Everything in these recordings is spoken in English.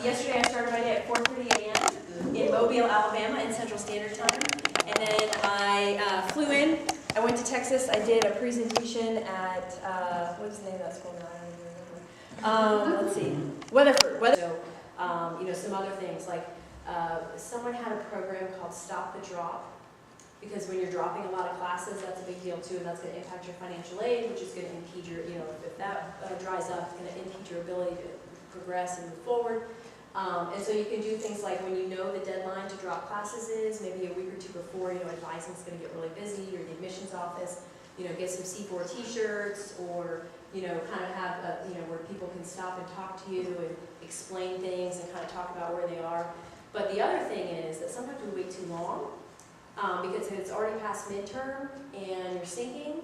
So yesterday I started my day at 4:30 a.m. in Mobile, Alabama in Central Standard Time. And then I flew in. I went to Texas. I did a presentation at, what's the name of that school now? I don't even remember. Let's see. Weatherford. So, you know, some other things like someone had a program called Stop the Drop. Because when you're dropping a lot of classes, that's a big deal too, and that's going to impact your financial aid, which is going to impede your, you know, if that dries up, it's going to impede your ability to progress and move forward. And so you can do things like when you know the deadline to drop classes is, maybe a week or two before, you know, advising is going to get really busy, or the admissions office, you know, get some C4 t-shirts, or, you know, kind of have, you know, where people can stop and talk to you and explain things and kind of talk about where they are. But the other thing is that sometimes we wait too long. Because if it's already past midterm and you're sinking,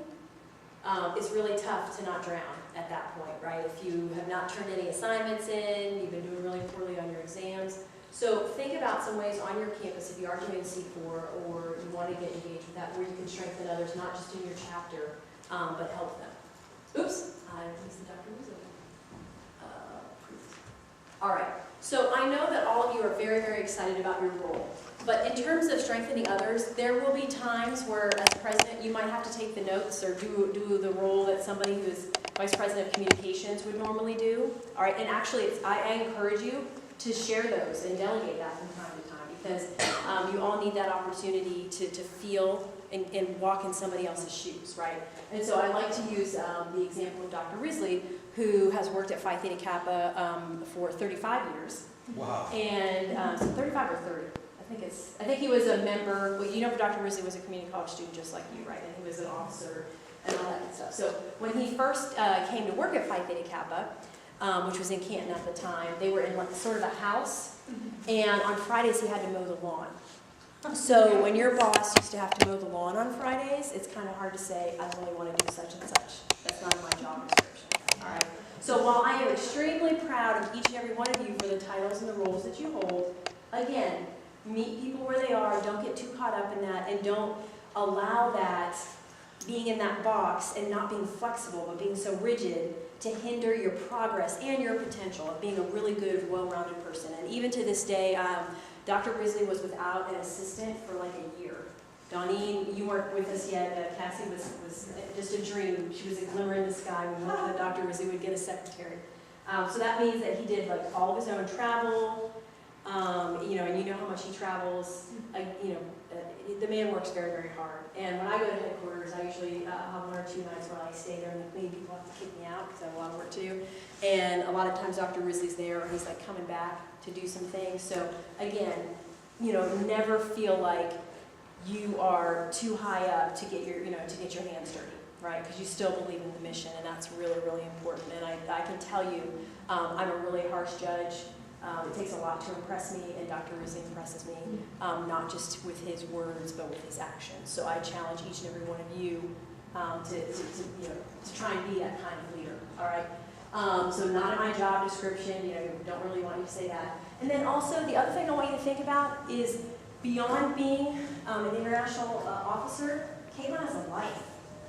it's really tough to not drown at that point, right? If you have not turned any assignments in, you've been doing really poorly on your exams. So think about some ways on your campus, if you are doing C4 or you want to get engaged with that, where you can strengthen others, not just in your chapter, but help them. Oops, I used the Dr. Rizzo. All right, so I know that all of you are very, very excited about your role. But in terms of strengthening others, there will be times where, as president, you might have to take the notes or do the role that somebody who is vice president of communications would normally do. All right, and actually, I encourage you to share those and delegate that from time to time, because you all need that opportunity to feel and walk in somebody else's shoes, right? And so I like to use the example of Dr. Risley, who has worked at Phi Theta Kappa for 35 years. Wow. And so 35 or 30. I think he was a member, well, you know, Dr. Risley was a community college student just like you, right? And he was an officer and all that good stuff. So when he first came to work at Phi Theta Kappa, which was in Canton at the time, they were in like sort of a house, and on Fridays he had to mow the lawn. So when your boss used to have to mow the lawn on Fridays, it's kind of hard to say, I don't really want to do such and such. That's not in my job description, all right? So while I am extremely proud of each and every one of you for the titles and the roles that you hold, again, meet people where they are, don't get too caught up in that, and don't allow that being in that box and not being flexible, but being so rigid to hinder your progress and your potential of being a really good, well-rounded person. And even to this day, Dr. Risley was without an assistant for like a year. Donnie, you weren't with us yet. Cassie was just a dream. She was a glimmer in the sky. We hoped that Dr. Risley would get a secretary. So that means that he did like all of his own travel. You know, and you know how much he travels. You know, the man works very, very hard. And when I go to headquarters, I usually have 1 or 2 nights where I stay there, and maybe people have to kick me out because I have a lot of work to do. And a lot of times Dr. Risley's there, or he's like coming back to do some things. So again, you know, never feel like you are too high up to get your, you know, to get your hands dirty, right? Because you still believe in the mission, and that's really, really important. And I can tell you, I'm a really harsh judge. It takes a lot to impress me, and Dr. Risley impresses me, not just with his words, but with his actions. So I challenge each and every one of you to try and be that kind of leader, all right? So not in my job description, you know, don't really want you to say that. And then also, the other thing I want you to think about is beyond being an international officer, Caitlin has a life,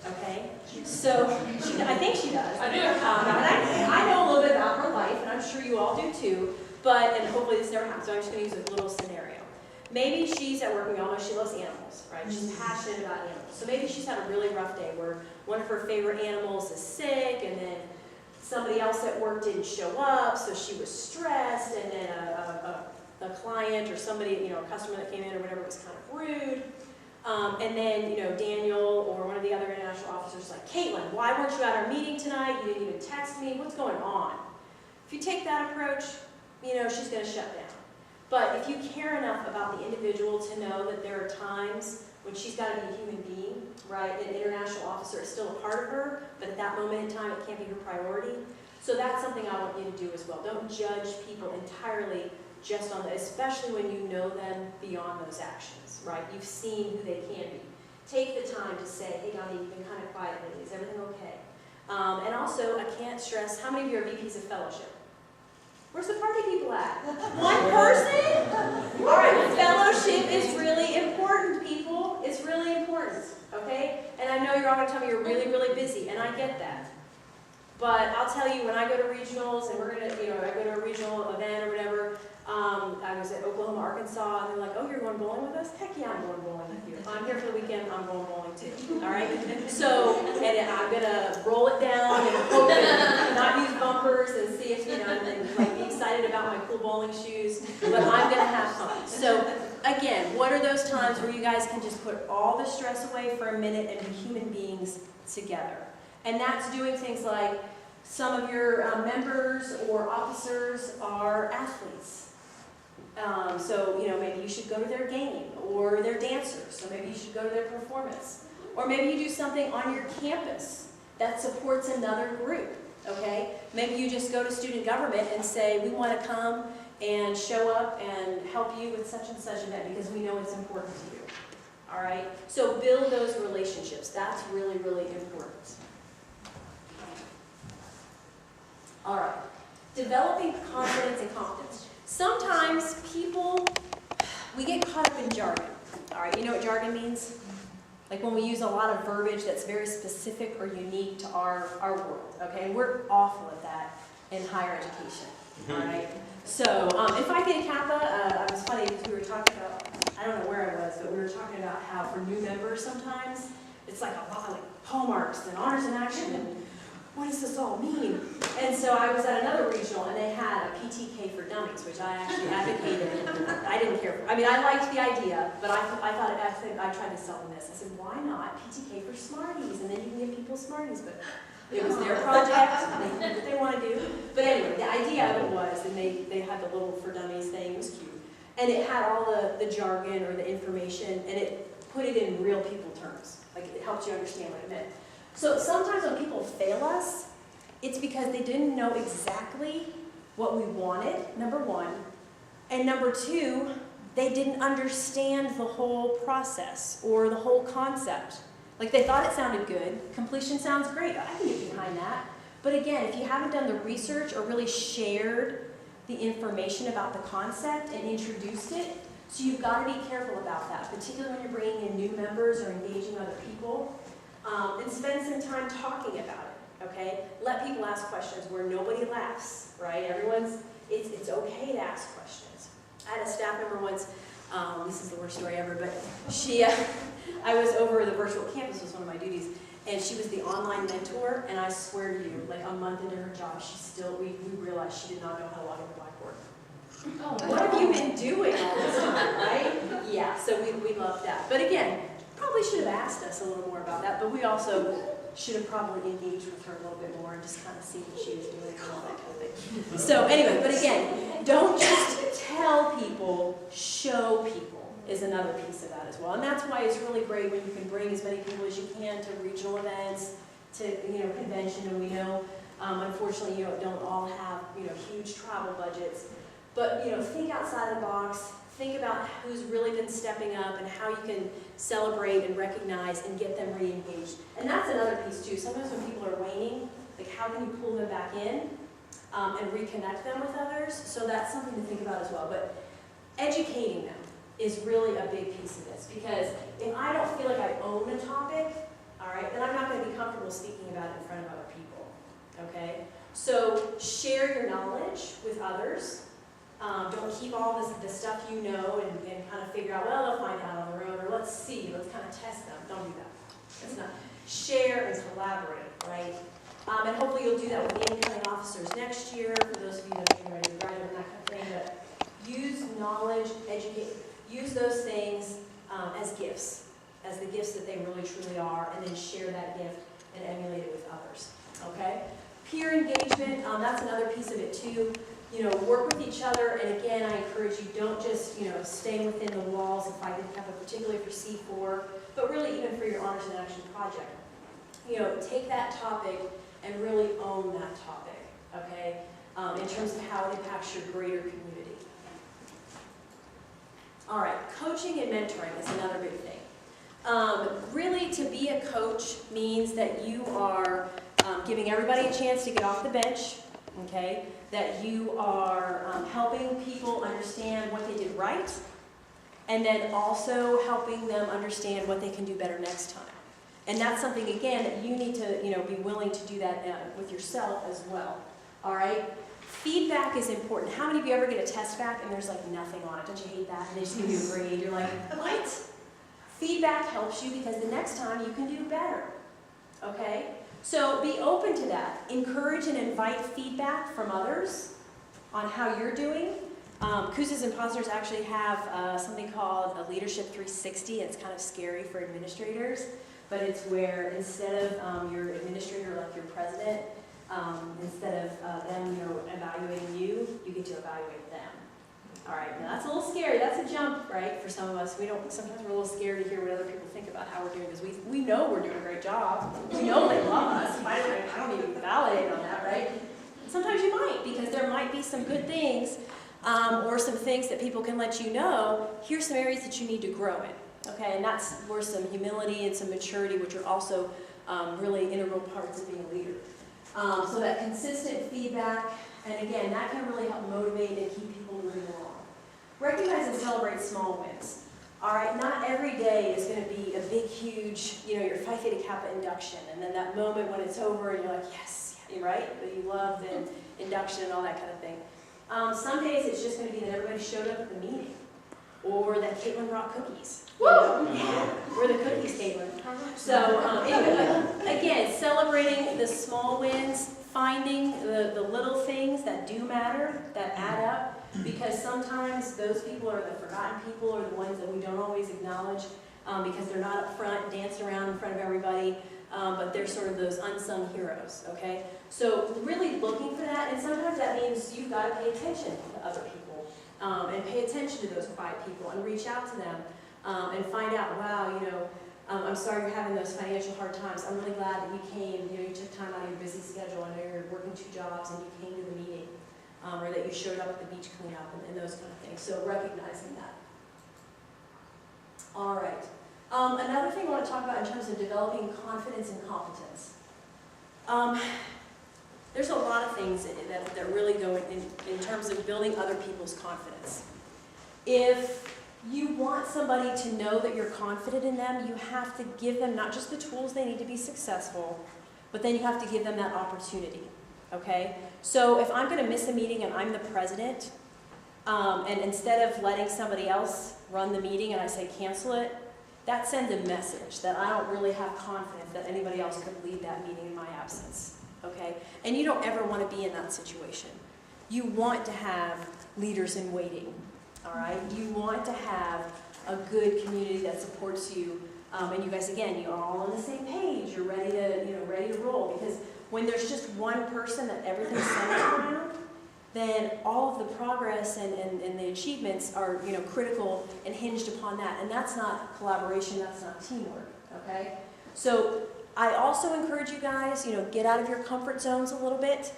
okay? So I think she does. I do. I know a little bit about her life, and I'm sure you all do too. But, and hopefully this never happens, so I'm just going to use a little scenario. Maybe she's at work, we all know she loves animals, right? She's passionate about animals. So maybe she's had a really rough day where one of her favorite animals is sick, and then somebody else at work didn't show up, so she was stressed, and then a client or somebody, you know, a customer that came in or whatever was kind of rude. And then, you know, Daniel or one of the other international officers is like, Caitlin, why weren't you at our meeting tonight? You didn't even text me. What's going on? If you take that approach, you know, she's going to shut down. But if you care enough about the individual to know that there are times when she's got to be a human being, right? An international officer is still a part of her, but at that moment in time, it can't be her priority. So that's something I want you to do as well. Don't judge people entirely just on that, especially when you know them beyond those actions, right? You've seen who they can be. Take the time to say, hey, Donnie, you've been kind of quiet lately. Is everything okay? And also, I can't stress, how many of you are VPs of fellowship? Where's the party people at? One person? All right, fellowship is really important, people. It's really important, okay? And I know you're all going to tell me you're really, really busy, and I get that. But I'll tell you, when I go to regionals, and we're going to, you know, I go to a regional event or whatever, I was at Oklahoma, Arkansas, and they're like, oh, you're going bowling with us? Heck yeah, I'm going bowling with you. If I'm here for the weekend, I'm going bowling too, all right? So, and I'm gonna roll it down and hope and not use bumpers and see if, and like be excited about my cool bowling shoes, but I'm gonna have fun. So, again, what are those times where you guys can just put all the stress away for a minute and be human beings together? And that's doing things like, some of your members or officers are athletes. So, maybe you should go to their game, or they're dancers, so maybe you should go to their performance. Or maybe you do something on your campus that supports another group, okay? Maybe you just go to student government and say, we want to come and show up and help you with such and such event because we know it's important to you, all right? So build those relationships. That's really, really important. All right, developing confidence and competence. Sometimes we get caught up in jargon. All right, you know what jargon means? Like when we use a lot of verbiage that's very specific or unique to our world, okay? And we're awful at that in higher education, all right? So in Phi Theta Kappa, it was funny because we were talking about, I don't know where I was, but we were talking about how for new members sometimes, it's like a lot of like hallmarks and honors in action and what does this all mean? And so I was at another regional and they had a PTK for dummies, which I actually advocated. I didn't care for. I mean, I liked the idea, but I thought I tried to sell them this. I said, why not PTK for Smarties? And then you can give people Smarties, but it was their project. They did what they want to do. But anyway, the idea of it was, and they had the little for dummies thing, it was cute. And it had all the jargon or the information, and it put it in real people terms. Like it helped you understand what it meant. So sometimes when people fail us, it's because they didn't know exactly what we wanted, number one. And number two, they didn't understand the whole process or the whole concept. Like they thought it sounded good. Completion sounds great. I can get behind that. But again, if you haven't done the research or really shared the information about the concept and introduced it, so you've got to be careful about that, particularly when you're bringing in new members or engaging other people. And spend some time talking about it, okay? Let people ask questions where nobody laughs, right? It's okay to ask questions. I had a staff member once, this is the worst story ever, but I was over the virtual campus was one of my duties, and she was the online mentor, and I swear to you, like a month into her job, we realized she did not know how to log into Blackboard. Oh, what have you been doing all this time, right? Yeah, so we loved that. But again, probably should have asked us a little more about that, but we also should have probably engaged with her a little bit more and just kind of see what she was doing and all that kind of thing. So anyway, but again, don't just tell people, show people is another piece of that as well. And that's why it's really great when you can bring as many people as you can to regional events, to convention, and we know, unfortunately, don't all have huge travel budgets, but think outside the box. Think about who's really been stepping up and how you can celebrate and recognize and get them re-engaged. And that's another piece too. Sometimes when people are waning, like how can you pull them back in and reconnect them with others? So that's something to think about as well. But educating them is really a big piece of this, because if I don't feel like I own a topic, all right, then I'm not going to be comfortable speaking about it in front of other people, okay? So share your knowledge with others. Don't keep all the stuff and kind of figure out, well, they'll find out on their own, or let's see, let's kind of test them. Don't do that. That's not. Share and collaborate, right? And hopefully you'll do that with the incoming officers next year, for those of you that are getting ready to graduate and that kind of thing. But use knowledge, educate, use those things as gifts, as the gifts that they really truly are, and then share that gift and emulate it with others, okay? Peer engagement, that's another piece of it too. Work with each other, and again, I encourage you, don't just, stay within the walls of Phi Theta Kappa, particularly for C4, but really even for your Honors in Action project. Take that topic and really own that topic, okay, in terms of how it impacts your greater community. All right, coaching and mentoring is another big thing. Really, to be a coach means that you are giving everybody a chance to get off the bench, okay? That you are helping people understand what they did right, and then also helping them understand what they can do better next time. And that's something, again, that you need to be willing to do that with yourself as well. All right? Feedback is important. How many of you ever get a test back and there's like nothing on it? Don't you hate that? And they just give you a grade. You're like, what? Feedback helps you because the next time you can do better. Okay? So be open to that. Encourage and invite feedback from others on how you're doing. Cousins and Posner's actually have something called a Leadership 360. It's kind of scary for administrators, but it's where instead of your administrator, like your president, instead of them, evaluating you, you get to evaluate them. All right, now that's a little scary. That's a jump, right, for some of us. Sometimes we're a little scared to hear what other people think about how we're doing, because we know we're doing a great job. We know they love us. I don't need to validate on that, right? Sometimes you might, because there might be some good things or some things that people can let you know. Here's some areas that you need to grow in, okay? And that's where some humility and some maturity, which are also really integral parts of being a leader. So that consistent feedback, and again, that can really help motivate and keep people moving along. Recognize and celebrate small wins. All right, not every day is going to be a big, huge, your Phi Theta Kappa induction, and then that moment when it's over and you're like, yes, right? That you love the induction and all that kind of thing. Some days it's just going to be that everybody showed up at the meeting, or that Caitlin brought cookies. Woo! Yeah, we're the cookies, Caitlin. So anyway, again, celebrating the small wins, finding the little things that do matter, that add up, because sometimes those people are the forgotten people, or the ones that we don't always acknowledge because they're not up front, dancing around in front of everybody, but they're sort of those unsung heroes, okay? So really looking for that, and sometimes that means you've got to pay attention to other people and pay attention to those quiet people and reach out to them and find out, wow, I'm sorry you're having those financial hard times. I'm really glad that you came, you took time out of your busy schedule. I know you're working 2 jobs and you came to the meeting, or that you showed up at the beach cleanup and those kind of things. So recognizing that. All right. Another thing I want to talk about in terms of developing confidence and competence. There's a lot of things that really go in terms of building other people's confidence. If you want somebody to know that you're confident in them, you have to give them not just the tools they need to be successful, but then you have to give them that opportunity, okay? So if I'm going to miss a meeting and I'm the president, and instead of letting somebody else run the meeting and I say cancel it, that sends a message that I don't really have confidence that anybody else could lead that meeting in my absence, okay? And you don't ever want to be in that situation. You want to have leaders in waiting. All right, you want to have a good community that supports you, and you guys, again, you're all on the same page. You're ready to, ready to roll. Because when there's just one person that everything's centered around, then all of the progress and the achievements are, critical and hinged upon that. And that's not collaboration. That's not teamwork. Okay. So I also encourage you guys, get out of your comfort zones a little bit.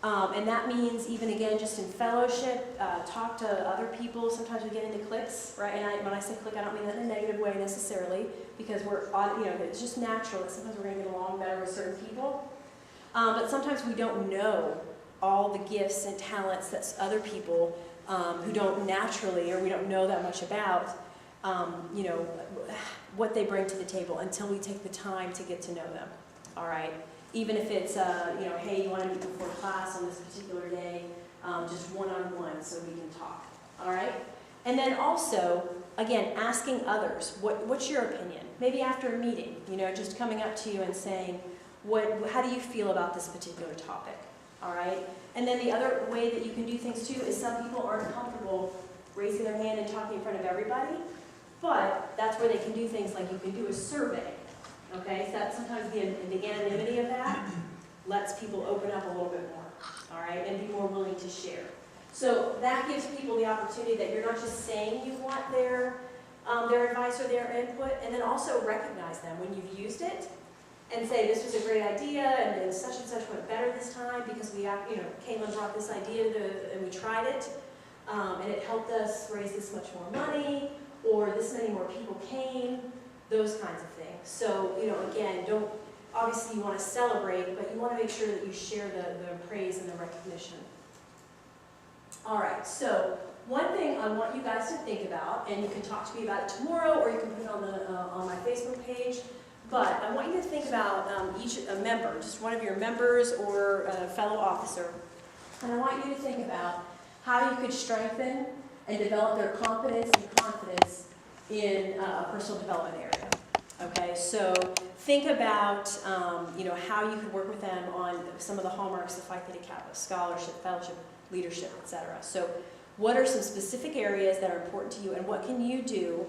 And that means even, again, just in fellowship, talk to other people. Sometimes we get into cliques, right? And when I say clique, I don't mean that in a negative way necessarily, because it's just natural that sometimes we're going to get along better with certain people. But sometimes we don't know all the gifts and talents that other people who don't naturally, or we don't know that much about, what they bring to the table until we take the time to get to know them, all right? Even if it's, hey, you want to meet before class on this particular day, just one-on-one so we can talk, all right? And then also, again, asking others, what's your opinion? Maybe after a meeting, just coming up to you and saying, how do you feel about this particular topic, all right? And then the other way that you can do things too is some people aren't comfortable raising their hand and talking in front of everybody, but that's where they can do things like you can do a survey. Okay, so that sometimes the anonymity of that lets people open up a little bit more, all right, and be more willing to share. So that gives people the opportunity that you're not just saying you want their advice or their input, and then also recognize them when you've used it, and say this was a great idea, and such went better this time because Caitlin brought this idea and we tried it, and it helped us raise this much more money, or this many more people came. Those kinds of things. So, again, obviously you want to celebrate, but you want to make sure that you share the praise and the recognition. All right, so one thing I want you guys to think about, and you can talk to me about it tomorrow, or you can put it on my Facebook page, but I want you to think about each member, just one of your members or a fellow officer, And I want you to think about how you could strengthen and develop their confidence and confidence in a personal development area. Okay, so think about how you could work with them on some of the hallmarks of Phi Theta Kappa: scholarship, fellowship, leadership, etc. So what are some specific areas that are important to you, and what can you do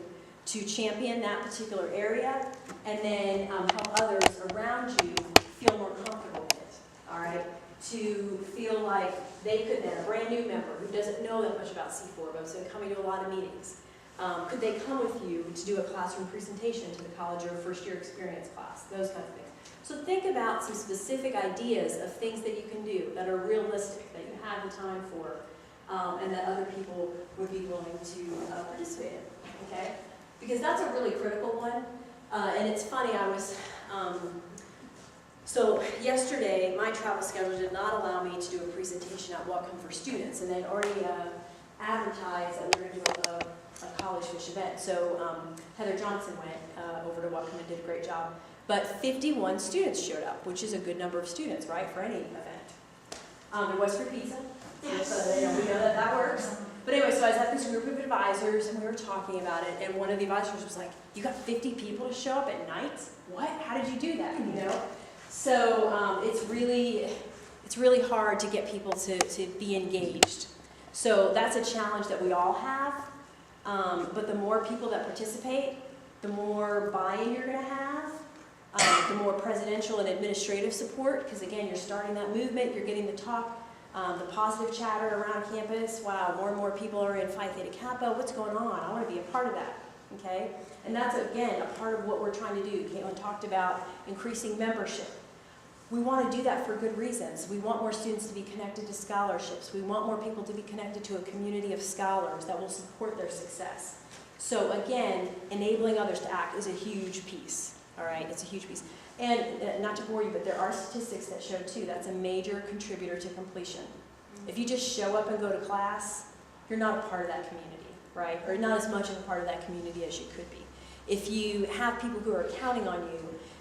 to champion that particular area, and then help others around you feel more comfortable with it, all right? To feel like they could then, a brand new member who doesn't know that much about C4 but is coming to a lot of meetings, could they come with you to do a classroom presentation to the college or first year experience class, those kinds of things. So think about some specific ideas of things that you can do that are realistic, that you have the time for, and that other people would be willing to participate in, okay? Because that's a really critical one. And it's funny, so yesterday, my travel schedule did not allow me to do a presentation at Welcome for Students, and they'd already advertised that we were going to do a college fish event. So Heather Johnson went over to Welcome and did a great job. But 51 students showed up, which is a good number of students, right, for any event. There was free pizza, so we know that works. But anyway, so I was at this group of advisors, and we were talking about it, and one of the advisors was like, "You got 50 people to show up at night? What? How did you do that?" So it's really hard to get people to be engaged. So that's a challenge that we all have. But the more people that participate, the more buy-in you're going to have, the more presidential and administrative support, because again, you're starting that movement, you're getting the talk, the positive chatter around campus. Wow, more and more people are in Phi Theta Kappa. What's going on? I want to be a part of that. Okay? And that's, again, a part of what we're trying to do. Caitlin talked about increasing membership. We want to do that for good reasons. We want more students to be connected to scholarships. We want more people to be connected to a community of scholars that will support their success. So again, enabling others to act is a huge piece. All right, it's a huge piece. And not to bore you, but there are statistics that show too that's a major contributor to completion. If you just show up and go to class, you're not a part of that community, right? Or not as much of a part of that community as you could be. If you have people who are counting on you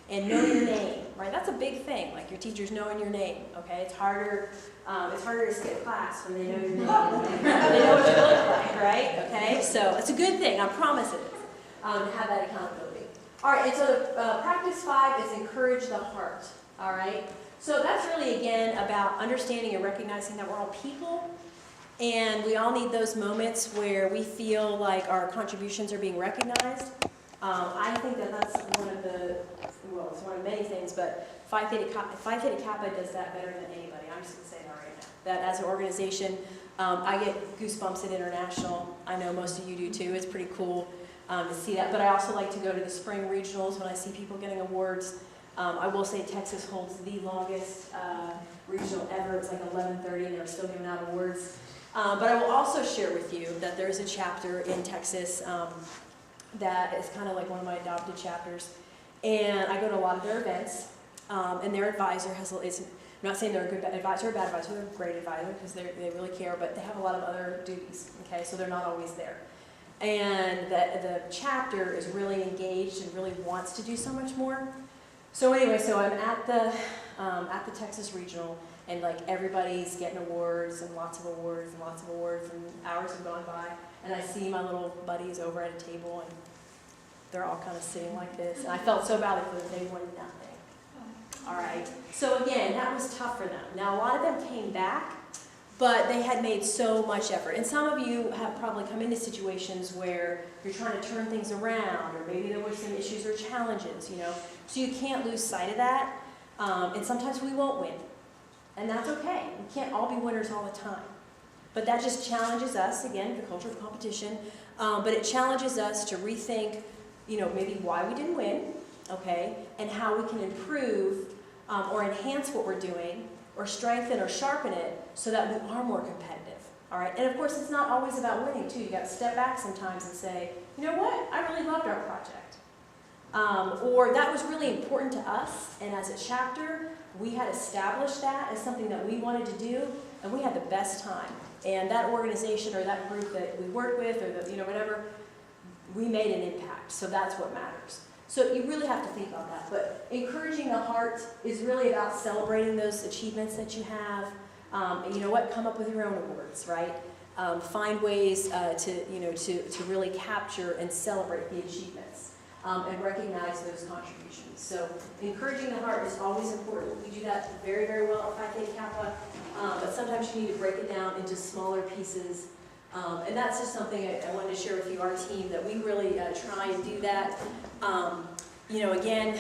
and know your name, right? That's a big thing, like your teachers knowing your name, okay? It's harder to skip class when they know your name. They know what you look like, right? Okay, so it's a good thing, I promise it is, to have that accountability. All right, and so the practice 5 is encourage the heart, all right? So that's really, again, about understanding and recognizing that we're all people, and we all need those moments where we feel like our contributions are being recognized. I think that's one of it's one of many things, but Phi Theta Kappa does that better than anybody. I'm just going to say that right now. That as an organization, I get goosebumps at International. I know most of you do too. It's pretty cool to see that. But I also like to go to the spring regionals when I see people getting awards. I will say Texas holds the longest regional ever. It's like 11:30 and they're still giving out awards. But I will also share with you that there's a chapter in Texas that is kind of like one of my adopted chapters. And I go to a lot of their events, and their advisor I'm not saying they're a good advisor or a bad advisor, they're a great advisor because they really care, but they have a lot of other duties, okay, so they're not always there. And the chapter is really engaged and really wants to do so much more. So anyway, so I'm at the Texas Regional, and like everybody's getting awards and lots of awards and lots of awards, and hours have gone by, and I see my little buddies over at a table, and they're all kind of sitting like this, and I felt so badly for them. They won nothing. All right. So again, that was tough for them. Now a lot of them came back, but they had made so much effort. And some of you have probably come into situations where you're trying to turn things around, or maybe there were some issues or challenges, So you can't lose sight of that. And sometimes we won't win, and that's okay. We can't all be winners all the time. But that just challenges us, again, the culture of competition, but it challenges us to rethink maybe why we didn't win, okay, and how we can improve or enhance what we're doing, or strengthen or sharpen it so that we are more competitive, all right? And of course, it's not always about winning, too. You got to step back sometimes and say, you know what, I really loved our project. Or that was really important to us, and as a chapter, we had established that as something that we wanted to do, and we had the best time. And that organization or that group that we worked with, or whatever, we made an impact, so that's what matters. So you really have to think about that. But encouraging the heart is really about celebrating those achievements that you have, And you know what? Come up with your own awards, right? Find ways to really capture and celebrate the achievements and recognize those contributions. So encouraging the heart is always important. We do that very, very well at Phi Theta Kappa, but sometimes you need to break it down into smaller pieces. And that's just something I wanted to share with you, our team, that we really try and do that. Again,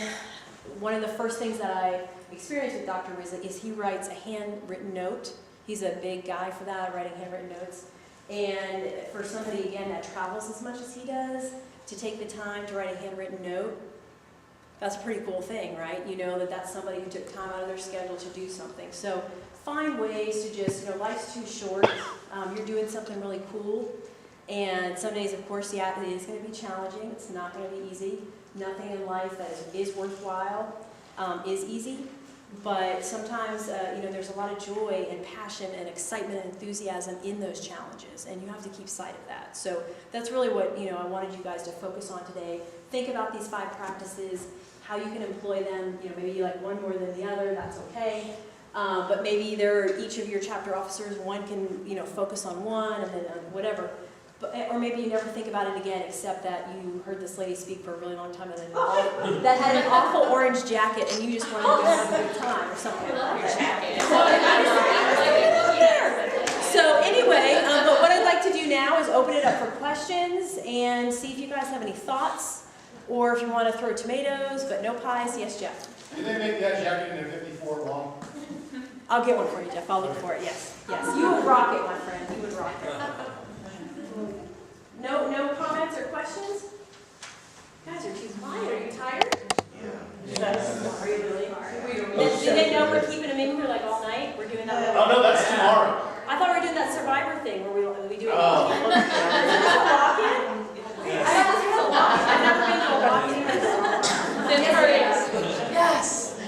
one of the first things that I experienced with Dr. Risley is he writes a handwritten note. He's a big guy for that, writing handwritten notes. And for somebody, again, that travels as much as he does, to take the time to write a handwritten note, that's a pretty cool thing, right? You know that that's somebody who took time out of their schedule to do something. So find ways to just, life's too short. You're doing something really cool. And some days, of course, yeah, it is going to be challenging. It's not going to be easy. Nothing in life that is worthwhile is easy. But sometimes, there's a lot of joy and passion and excitement and enthusiasm in those challenges, and you have to keep sight of that. So that's really what, I wanted you guys to focus on today. Think about these 5 practices, how you can employ them. Maybe you like one more than the other, that's okay. But maybe each of your chapter officers, one can, focus on one and then whatever. Or maybe you never think about it again, except that you heard this lady speak for a really long time and then that had an awful orange jacket and you just wanted to have a good time or something. I love your jacket. So anyway, but what I'd like to do now is open it up for questions and see if you guys have any thoughts, or if you want to throw tomatoes, but no pies. Yes, Jeff? Did they make that jacket in a 54 long? I'll get one for you, Jeff. I'll look for it, yes. Yes, you would rock it, my friend. You would rock it. No comments or questions? Guys are too quiet. Are you tired? Yeah. Are you really? Did they know we're keeping them in here like all night? We're doing that. Oh no, that's tomorrow. I thought we were doing that Survivor thing where we do it. Oh. Walk-in? I've never been to a walk-in. Yes.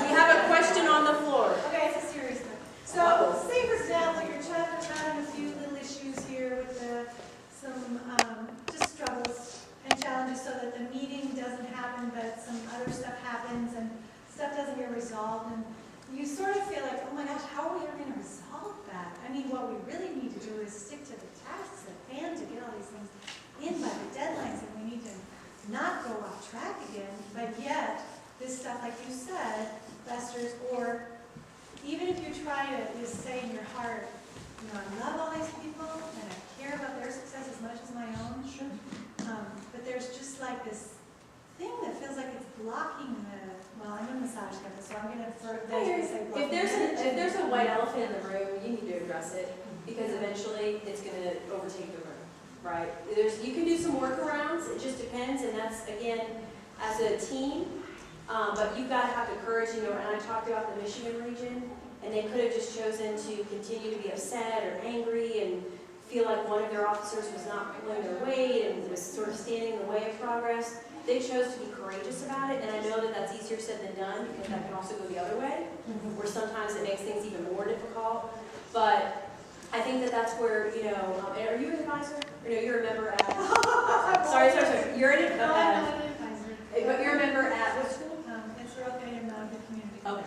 We have a question on the floor. Okay, it's a serious one. So, say for example, your chapter's having a few little issues here with some just struggles and challenges, so that the meeting doesn't happen, but some other stuff happens and stuff doesn't get resolved, and you sort of feel like, oh my gosh, how are we ever going to resolve that? I mean, what we really need to do is stick to the tasks at hand to get all these things in by the deadlines, and we need to not go off track again, but yet this stuff, like you said, Lester's, or even if you try to just say in your heart, I love all these people and I care about their success as much as my own. Sure. But there's just like this thing that feels like it's blocking I'm a massage therapist, so I'm going to say if there's a white elephant in the room, you need to address it, because eventually it's going to overtake the room, right? You can do some workarounds, it just depends, and that's, again, as a team, but you've got to have the courage, and I talked about the Michigan region, and they could have just chosen to continue to be upset or angry and feel like one of their officers was not pulling their weight and was sort of standing in the way of progress. They chose to be courageous about it, and I know that that's easier said than done, because that can also go the other way, where sometimes it makes things even more difficult. But I think that that's where, are you an advisor? Or no, you're a member at, sorry. You're an advisor. But you're a member at what school? It's Royal Canadian Medical Community. Okay.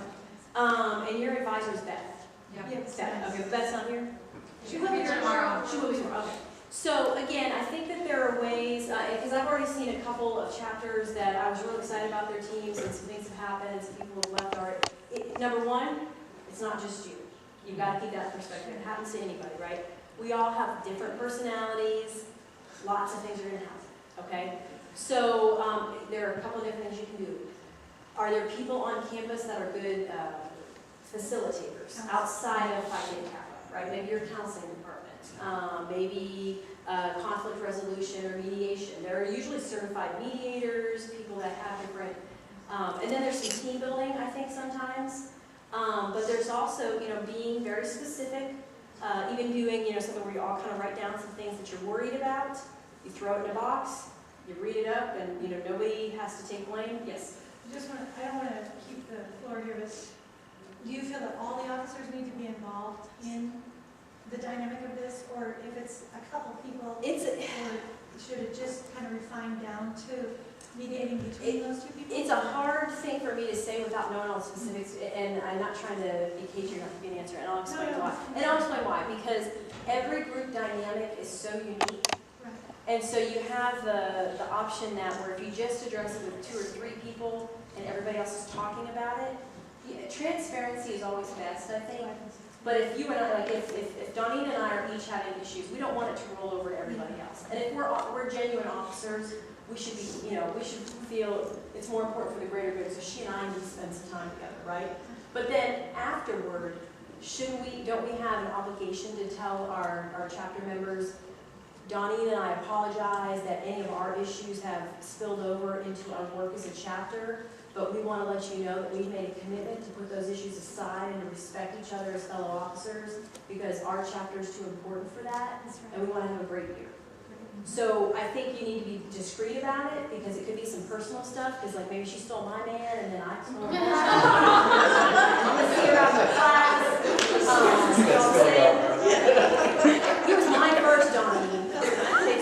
And your advisor is Beth? Yes. Beth. Okay, Beth's not here? She will be here tomorrow. She will be tomorrow, okay. So again, I think that there are ways, because I've already seen a couple of chapters that I was really excited about their teams, and some things have happened, and some people have left already. Number one, it's not just you. You've got to keep that perspective. It happens to anybody, right? We all have different personalities. Lots of things are going to happen, okay? So there are a couple of different things you can do. Are there people on campus that are good facilitators outside of Phi Theta Kappa, right? Maybe your counseling department, maybe conflict resolution or mediation. There are usually certified mediators, people that have different, and then there's some team building, I think, sometimes. But there's also, being very specific, even doing, something where you all kind of write down some things that you're worried about. You throw it in a box, you read it up, and, nobody has to take blame. Yes? I don't want to keep the floor here, but do you feel that all the officers need to be involved in the dynamic of this, or if it's a couple people, or should it just kind of refine down to mediating between those two people? It's a hard thing for me to say without knowing all the specifics, and I'm not trying to be cagey or not to give you an answer, and I'll explain why. And I'll explain why, because every group dynamic is so unique. Right. And so you have the option that where if you just address it with 2 or 3 people and everybody else is talking about it, transparency is always best, I think. But if you and I, like if Donnie and I are each having issues, we don't want it to roll over to everybody else. And if we're genuine officers, we should be, we should feel it's more important for the greater good. So she and I need to spend some time together, right? But then afterward, don't we have an obligation to tell our chapter members, Donnie and I apologize that any of our issues have spilled over into our work as a chapter, but we want to let you know that we've made a commitment to put those issues aside and to respect each other as fellow officers because our chapter is too important for that, and we want to have a great year. So I think you need to be discreet about it because it could be some personal stuff, because like maybe she stole my man and then I stole her. I'm going to see her out in class. You know what I'm saying? He was my first Donnie.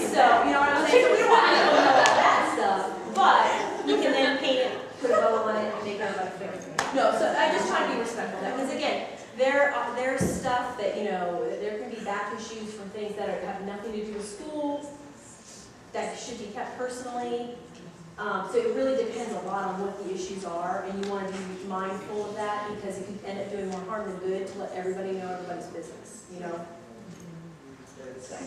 So, you know what I'm saying? So we don't want to know about that stuff, but you can then paint it, put a bow on it, and make everybody feel. No, so I just try to be respectful of that, because again, there's stuff that, there can be back issues from things that have nothing to do with school, that should be kept personally. So it really depends a lot on what the issues are, and you want to be mindful of that because it could end up doing more harm than good to let everybody know everybody's business, So,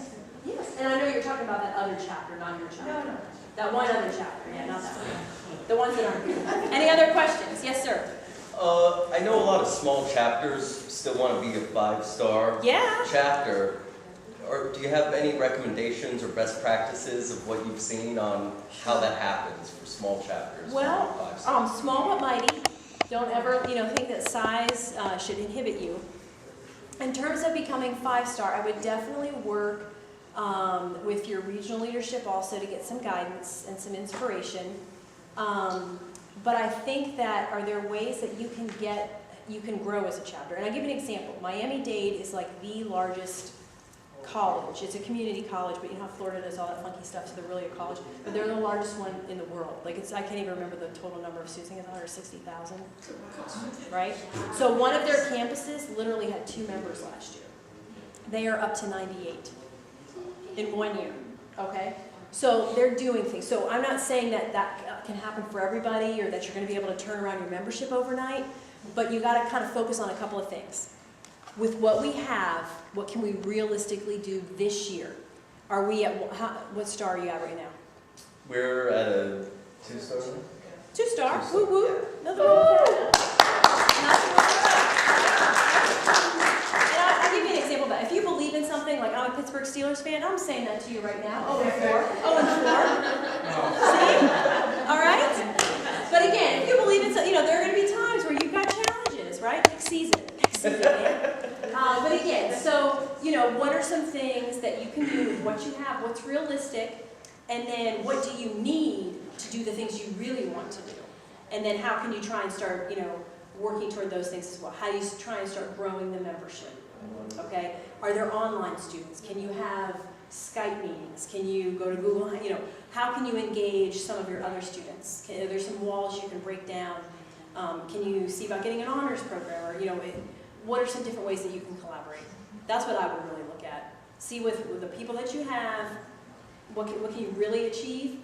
yes, and I know you're talking about that other chapter, not your chapter. No. That one other chapter, yeah, not that one. The ones that aren't good. Any other questions? Yes, sir. I know a lot of small chapters still want to be a 5-star chapter. Or do you have any recommendations or best practices of what you've seen on how that happens for small chapters? Well, small but mighty. Don't ever, think that size should inhibit you. In terms of becoming 5-star, I would definitely work with your regional leadership also to get some guidance and some inspiration. But I think that are there ways that you can grow as a chapter? And I'll give you an example. Miami-Dade is like the largest college. It's a community college, but you know how Florida does all that funky stuff, so they're really a college. But they're the largest one in the world. I can't even remember the total number of students. I think it's 160,000, right? So one of their campuses literally had 2 members last year. They are up to 98 in 1 year, okay? So they're doing things. So I'm not saying that can happen for everybody or that you're going to be able to turn around your membership overnight, but you got to kind of focus on a couple of things. With what we have, what can we realistically do this year? Are we at, what star are you at right now? We're at a 2-star. 2-star, woo woo. Nothing wrong with that. And I'll give you an example of that. If you believe in something, like I'm a Pittsburgh Steelers fan, I'm saying that to you right now. 0-4. 0-4. See? All right? But again, if you believe in something, there are going to be times where you've got challenges, right? Next season, man. But again, so, what are some things that you can do with what you have, what's realistic, and then what do you need to do the things you really want to do? And then how can you try and start, working toward those things as well? How do you try and start growing the membership? Okay? Are there online students? Can you have Skype meetings? Can you go to Google? How can you engage some of your other students? Are there some walls you can break down? Can you see about getting an honors program? Or, what are some different ways that you can collaborate? That's what I would really look at. See with the people that you have, what can you really achieve?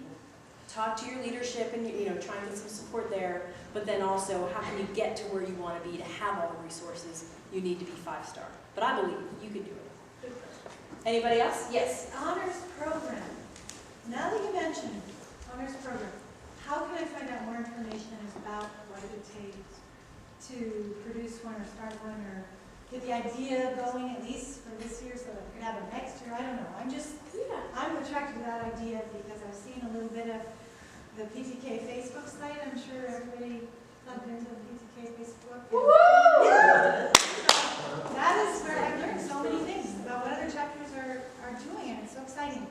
Talk to your leadership and try and get some support there. But then also, how can you get to where you want to be to have all the resources you need to be 5-star? But I believe you can do it. Anybody else? Yes. Honors program. Now that you mentioned honors program, how can I find out more information about what it takes to produce one or start one or get the idea going at least for this year so that we can have it next year? I don't know. I'm attracted to that idea because I've seen a little bit of the PTK Facebook site. I'm sure everybody plugged into the PTK Facebook. Woo! Yeah. That is where I've learned so many things about what other chapters are doing, and it's so exciting.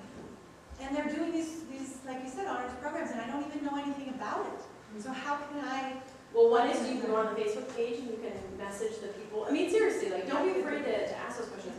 And they're doing these, like you said, honors programs, and I don't even know anything about it. So how can I? Well, one is you can go on the Facebook page and you can message the people. I mean, seriously, don't be afraid to ask those questions.